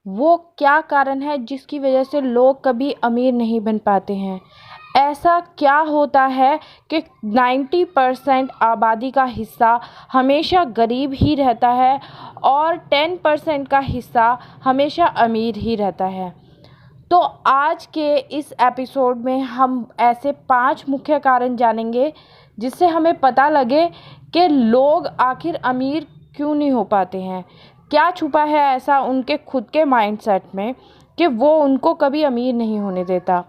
वो क्या कारण है जिसकी वजह से लोग कभी अमीर नहीं बन पाते हैं। ऐसा क्या होता है कि 90% आबादी का हिस्सा हमेशा गरीब ही रहता है और 10% का हिस्सा हमेशा अमीर ही रहता है। तो आज के इस एपिसोड में हम ऐसे 5 मुख्य कारण जानेंगे जिससे हमें पता लगे कि लोग आखिर अमीर क्यों नहीं हो पाते हैं। क्या छुपा है ऐसा उनके खुद के माइंडसेट में कि वो उनको कभी अमीर नहीं होने देता।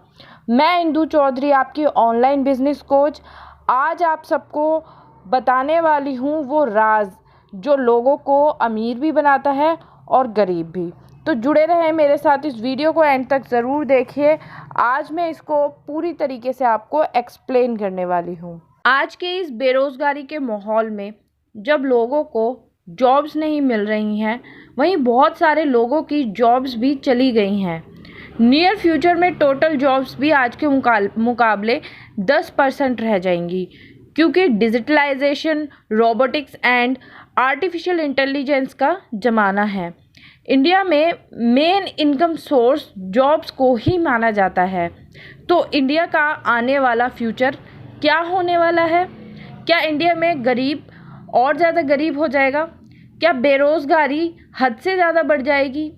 मैं इंदु चौधरी, आपकी ऑनलाइन बिजनेस कोच, आज आप सबको बताने वाली हूँ वो राज जो लोगों को अमीर भी बनाता है और गरीब भी। तो जुड़े रहें मेरे साथ, इस वीडियो को एंड तक ज़रूर देखिए। आज मैं इसको पूरी तरीके से आपको एक्सप्लेन करने वाली हूँ। आज के इस बेरोज़गारी के माहौल में जब लोगों को जॉब्स नहीं मिल रही हैं, वहीं बहुत सारे लोगों की जॉब्स भी चली गई हैं। नियर फ्यूचर में टोटल जॉब्स भी आज के मुकाबले 10% रह जाएंगी, क्योंकि digitalisation, robotics and artificial intelligence का ज़माना है। इंडिया में मेन इनकम सोर्स जॉब्स को ही माना जाता है। तो इंडिया का आने वाला फ्यूचर क्या होने वाला है? क्या इंडिया में गरीब और ज़्यादा गरीब हो जाएगा? क्या बेरोज़गारी हद से ज़्यादा बढ़ जाएगी?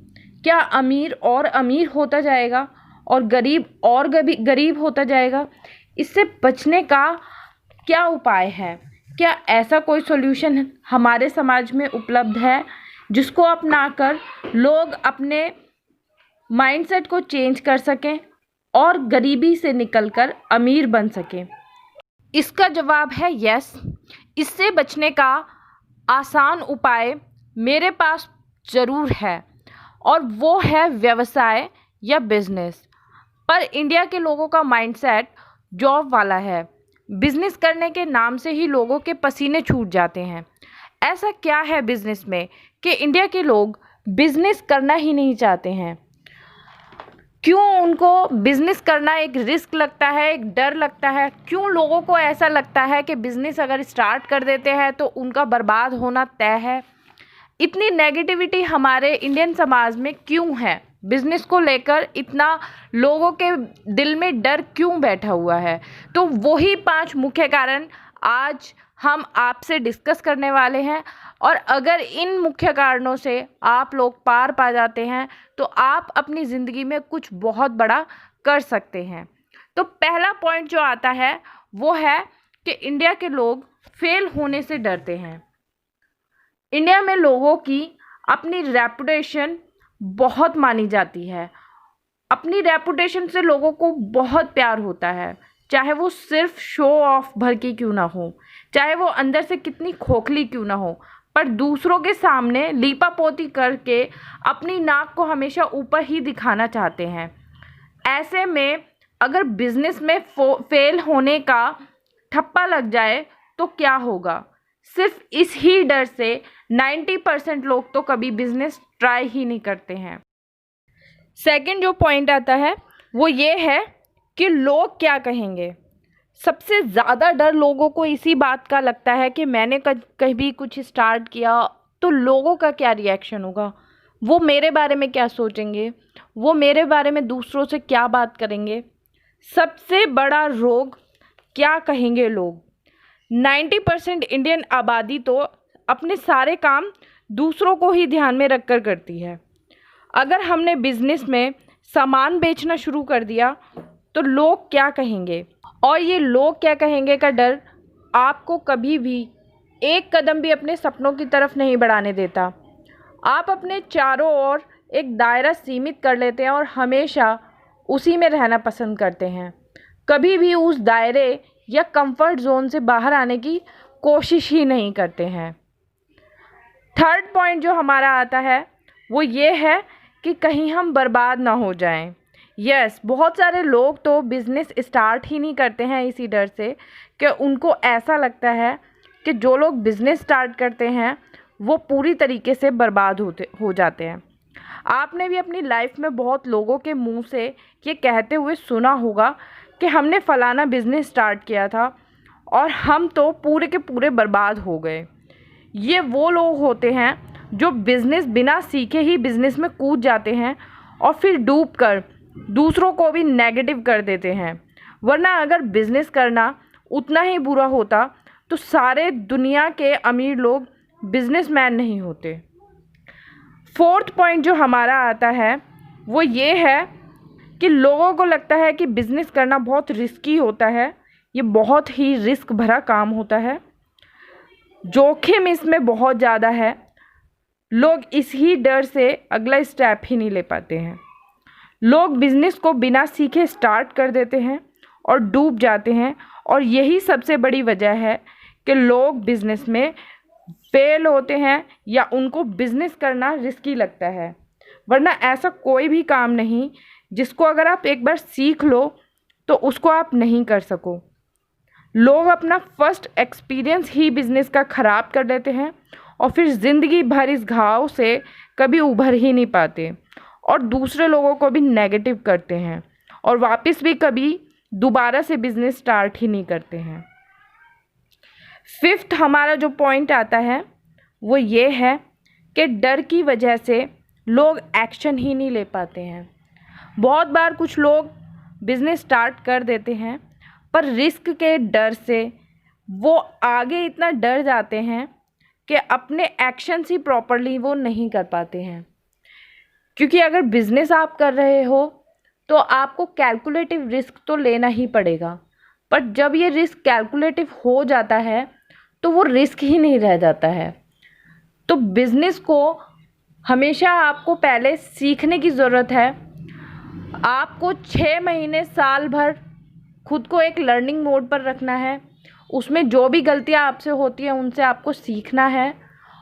क्या अमीर और अमीर होता जाएगा और गरीब और गरीब होता जाएगा? इससे बचने का क्या उपाय है? क्या ऐसा कोई सॉल्यूशन हमारे समाज में उपलब्ध है जिसको अपनाकर लोग अपने माइंडसेट को चेंज कर सकें और गरीबी से निकलकर अमीर बन सकें? इसका जवाब है यस। इससे बचने का आसान उपाय मेरे पास ज़रूर है और वो है व्यवसाय या बिजनेस। पर इंडिया के लोगों का माइंडसेट जॉब वाला है। बिजनेस करने के नाम से ही लोगों के पसीने छूट जाते हैं। ऐसा क्या है बिजनेस में कि इंडिया के लोग बिजनेस करना ही नहीं चाहते हैं? क्यों उनको बिजनेस करना एक रिस्क लगता है, एक डर लगता है? क्यों लोगों को ऐसा लगता है कि बिजनेस अगर स्टार्ट कर देते हैं तो उनका बर्बाद होना तय है? इतनी नेगेटिविटी हमारे इंडियन समाज में क्यों है? बिजनेस को लेकर इतना लोगों के दिल में डर क्यों बैठा हुआ है? तो वही 5 मुख्य कारण आज हम आपसे डिस्कस करने वाले हैं। और अगर इन मुख्य कारणों से आप लोग पार पा जाते हैं तो आप अपनी ज़िंदगी में कुछ बहुत बड़ा कर सकते हैं। तो पहला पॉइंट जो आता है वो है कि इंडिया के लोग फेल होने से डरते हैं। इंडिया में लोगों की अपनी रेपुटेशन बहुत मानी जाती है। अपनी रेपुटेशन से लोगों को बहुत प्यार होता है, चाहे वो सिर्फ शो ऑफ भर की क्यों ना हो, चाहे वो अंदर से कितनी खोखली क्यों ना हो, पर दूसरों के सामने लीपापोती करके अपनी नाक को हमेशा ऊपर ही दिखाना चाहते हैं। ऐसे में अगर बिजनेस में फेल होने का ठप्पा लग जाए तो क्या होगा? सिर्फ इस ही डर से 90% लोग तो कभी बिजनेस ट्राई ही नहीं करते हैं। सेकंड जो पॉइंट आता है वो ये है कि लोग क्या कहेंगे। सबसे ज़्यादा डर लोगों को इसी बात का लगता है कि मैंने कभी कुछ स्टार्ट किया तो लोगों का क्या रिएक्शन होगा, वो मेरे बारे में क्या सोचेंगे, वो मेरे बारे में दूसरों से क्या बात करेंगे। सबसे बड़ा रोग क्या कहेंगे लोग। 90% इंडियन आबादी तो अपने सारे काम दूसरों को ही ध्यान में रखकर करती है। अगर हमने बिजनेस में सामान बेचना शुरू कर दिया तो लोग क्या कहेंगे, और ये लोग क्या कहेंगे का डर आपको कभी भी एक कदम भी अपने सपनों की तरफ नहीं बढ़ाने देता। आप अपने चारों ओर एक दायरा सीमित कर लेते हैं और हमेशा उसी में रहना पसंद करते हैं। कभी भी उस दायरे या कंफर्ट जोन से बाहर आने की कोशिश ही नहीं करते हैं। थर्ड पॉइंट जो हमारा आता है वो ये है कि कहीं हम बर्बाद ना हो जाएं। यस, बहुत सारे लोग तो बिज़नेस स्टार्ट ही नहीं करते हैं इसी डर से कि उनको ऐसा लगता है कि जो लोग बिज़नेस स्टार्ट करते हैं वो पूरी तरीके से बर्बाद हो जाते हैं। आपने भी अपनी लाइफ में बहुत लोगों के मुंह से ये कहते हुए सुना होगा कि हमने फ़लाना बिज़नेस स्टार्ट किया था और हम तो पूरे के पूरे बर्बाद हो गए। ये वो लोग होते हैं जो बिज़नेस बिना सीखे ही बिज़नेस में कूद जाते हैं और फिर डूब कर दूसरों को भी नेगेटिव कर देते हैं। वरना अगर बिज़नेस करना उतना ही बुरा होता तो सारे दुनिया के अमीर लोग बिजनेसमैन नहीं होते। फोर्थ पॉइंट जो हमारा आता है वो ये है कि लोगों को लगता है कि बिज़नेस करना बहुत रिस्की होता है, ये बहुत ही रिस्क भरा काम होता है, जोखिम इसमें बहुत ज़्यादा है। लोग इस ही डर से अगला स्टेप ही नहीं ले पाते हैं। लोग बिज़नेस को बिना सीखे स्टार्ट कर देते हैं और डूब जाते हैं, और यही सबसे बड़ी वजह है कि लोग बिज़नेस में फेल होते हैं या उनको बिज़नेस करना रिस्की लगता है। वरना ऐसा कोई भी काम नहीं जिसको अगर आप एक बार सीख लो तो उसको आप नहीं कर सको। लोग अपना फर्स्ट एक्सपीरियंस ही बिज़नेस का ख़राब कर देते हैं और फिर ज़िंदगी भर इस घाव से कभी उभर ही नहीं पाते और दूसरे लोगों को भी नेगेटिव करते हैं और वापस भी कभी दोबारा से बिज़नेस स्टार्ट ही नहीं करते हैं। फिफ्थ हमारा जो पॉइंट आता है वो ये है कि डर की वजह से लोग एक्शन ही नहीं ले पाते हैं। बहुत बार कुछ लोग बिज़नेस स्टार्ट कर देते हैं पर रिस्क के डर से वो आगे इतना डर जाते हैं कि अपने एक्शंस ही प्रॉपरली वो नहीं कर पाते हैं। क्योंकि अगर बिज़नेस आप कर रहे हो तो आपको कैलकुलेटिव रिस्क तो लेना ही पड़ेगा, पर जब ये रिस्क कैलकुलेटिव हो जाता है तो वो रिस्क ही नहीं रह जाता है। तो बिज़नेस को हमेशा आपको पहले सीखने की ज़रूरत है। आपको 6 महीने साल भर खुद को एक लर्निंग मोड पर रखना है। उसमें जो भी गलतियां आपसे होती हैं उनसे आपको सीखना है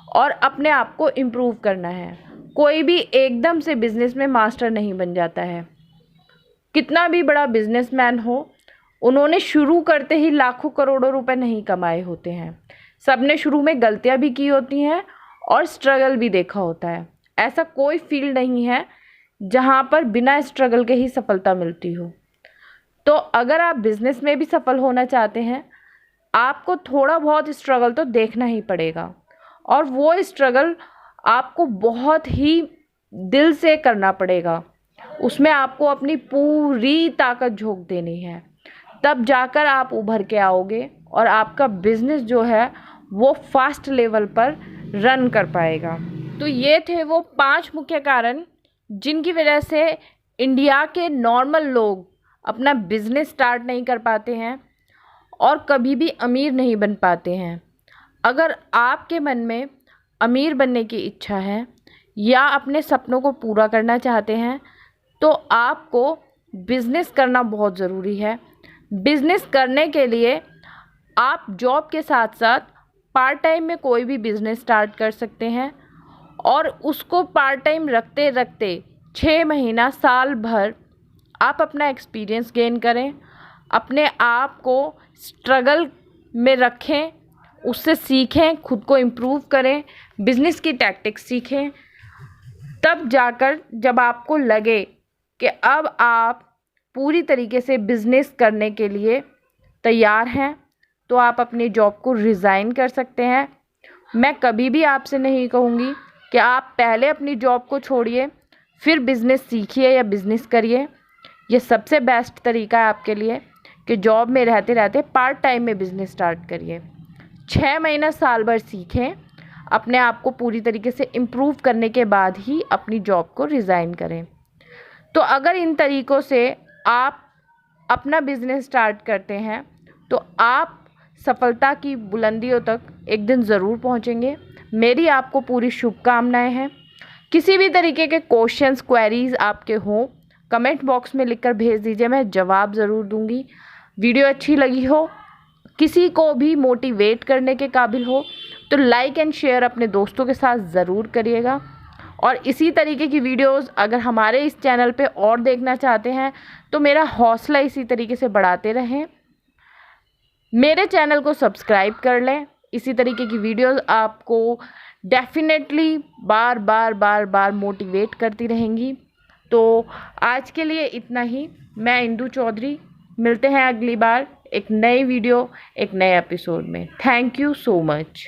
और अपने आप को इम्प्रूव करना है। कोई भी एकदम से बिज़नेस में मास्टर नहीं बन जाता है। कितना भी बड़ा बिजनेसमैन हो, उन्होंने शुरू करते ही लाखों करोड़ों रुपए नहीं कमाए होते हैं। सबने शुरू में गलतियां भी की होती हैं और स्ट्रगल भी देखा होता है। ऐसा कोई फील्ड नहीं है जहां पर बिना स्ट्रगल के ही सफलता मिलती हो। तो अगर आप बिज़नेस में भी सफल होना चाहते हैं, आपको थोड़ा बहुत स्ट्रगल तो देखना ही पड़ेगा, और वो स्ट्रगल आपको बहुत ही दिल से करना पड़ेगा। उसमें आपको अपनी पूरी ताकत झोंक देनी है, तब जाकर आप उभर के आओगे और आपका बिज़नेस जो है वो फास्ट लेवल पर रन कर पाएगा। तो ये थे वो 5 मुख्य कारण जिनकी वजह से इंडिया के नॉर्मल लोग अपना बिज़नेस स्टार्ट नहीं कर पाते हैं और कभी भी अमीर नहीं बन पाते हैं। अगर आपके मन में अमीर बनने की इच्छा है या अपने सपनों को पूरा करना चाहते हैं तो आपको बिज़नेस करना बहुत ज़रूरी है। बिज़नेस करने के लिए आप जॉब के साथ साथ पार्ट टाइम में कोई भी बिज़नेस स्टार्ट कर सकते हैं और उसको पार्ट टाइम रखते रखते 6 महीना साल भर आप अपना एक्सपीरियंस गेन करें, अपने आप को स्ट्रगल में रखें, उससे सीखें, खुद को इम्प्रूव करें, बिज़नेस की टैक्टिक्स सीखें। तब जाकर जब आपको लगे कि अब आप पूरी तरीके से बिज़नेस करने के लिए तैयार हैं तो आप अपनी जॉब को रिज़ाइन कर सकते हैं। मैं कभी भी आपसे नहीं कहूँगी कि आप पहले अपनी जॉब को छोड़िए फिर बिज़नेस सीखिए या बिज़नेस करिए। ये सबसे बेस्ट तरीका है आपके लिए कि जॉब में रहते रहते पार्ट टाइम में बिज़नेस स्टार्ट करिए। 6 महीना साल भर सीखें, अपने आप को पूरी तरीके से इम्प्रूव करने के बाद ही अपनी जॉब को रिज़ाइन करें। तो अगर इन तरीक़ों से आप अपना बिज़नेस स्टार्ट करते हैं तो आप सफलता की बुलंदियों तक एक दिन ज़रूर पहुंचेंगे। मेरी आपको पूरी शुभकामनाएं हैं। किसी भी तरीके के क्वेश्चंस क्वेरीज़ आपके हों कमेंट बॉक्स में लिखकर भेज दीजिए, मैं जवाब ज़रूर दूंगी। वीडियो अच्छी लगी हो, किसी को भी मोटिवेट करने के काबिल हो तो लाइक एंड शेयर अपने दोस्तों के साथ ज़रूर करिएगा। और इसी तरीके की वीडियोस अगर हमारे इस चैनल पे और देखना चाहते हैं तो मेरा हौसला इसी तरीके से बढ़ाते रहें। मेरे चैनल को सब्सक्राइब कर लें। इसी तरीके की वीडियोस आपको डेफिनेटली बार बार मोटिवेट करती रहेंगी। तो आज के लिए इतना ही। मैं इंदु चौधरी, मिलते हैं अगली बार एक नई वीडियो एक नए एपिसोड में। Thank you so much.